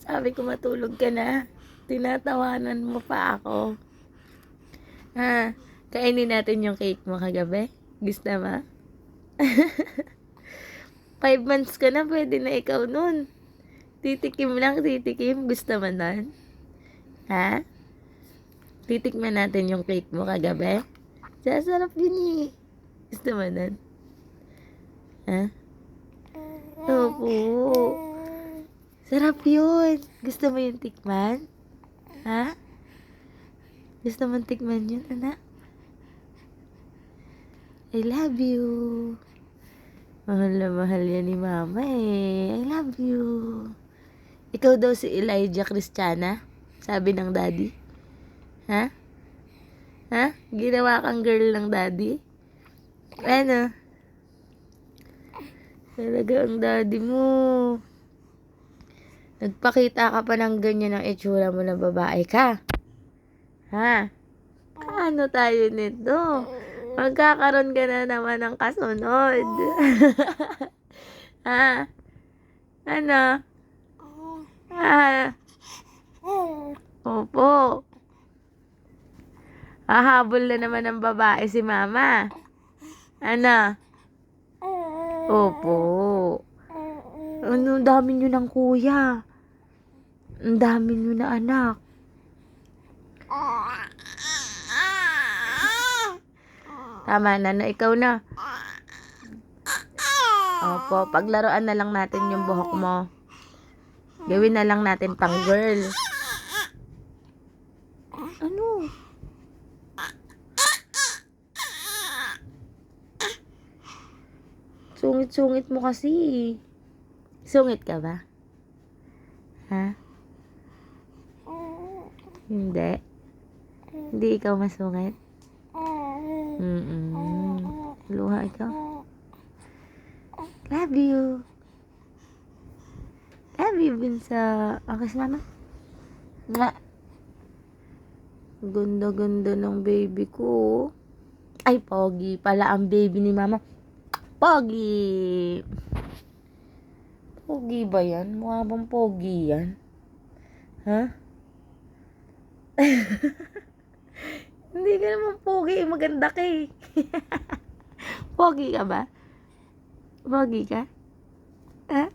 Sabi ko matulog ka na. Tinatawanan mo pa ako. Ha? Kainin natin yung cake mo kagabi? Gusto mo? 5 months ka na, pwede na ikaw nun. Titikim lang, titikim. Gusto mo nun? Ha? Titikman natin yung cake mo kagabi? Sasarap yun eh. Gusto mo nun? Ha? Opo. Sarap yun. Gusto mo yung tikman? Ha? Gusto mo tikman yun, anak? I love you. Mahal na mahal yan ni mama eh. I love you. Ikaw daw si Elijah Christiana? Sabi ng daddy. Ha? Ha? Ginawa kang girl ng daddy? Ano? Talaga ang daddy mo. Nagpakita ka pa ng ganyan ang itsura mo na babae ka. Ha? Paano tayo nito? Magkakaroon ka na naman ng kasunod. Ha? Ano? Ha? Opo. Hahabol na naman ng babae si mama. Ano? Opo. Ano, dami nyo ng kuya. Ang dami nyo na anak. Tama na, ikaw na. Opo, paglaruan na lang natin yung buhok mo. Gawin na lang natin pang girl. Ano? Sungit-sungit mo kasi. Sungit ka ba? Ha? Hindi. Hindi ikaw masungit? Luha ikaw. Love you. Love you, Binsa. Okay, mama? Nga. Ganda-ganda ng baby ko. Ay, pogi pala ang baby ni mama. Pogi. Pogi ba yan? Mukha bang pogi yan? Ha? Hindi ka naman pogi. Maganda ka eh. Pogi ka ba? Pogi ka? Ha?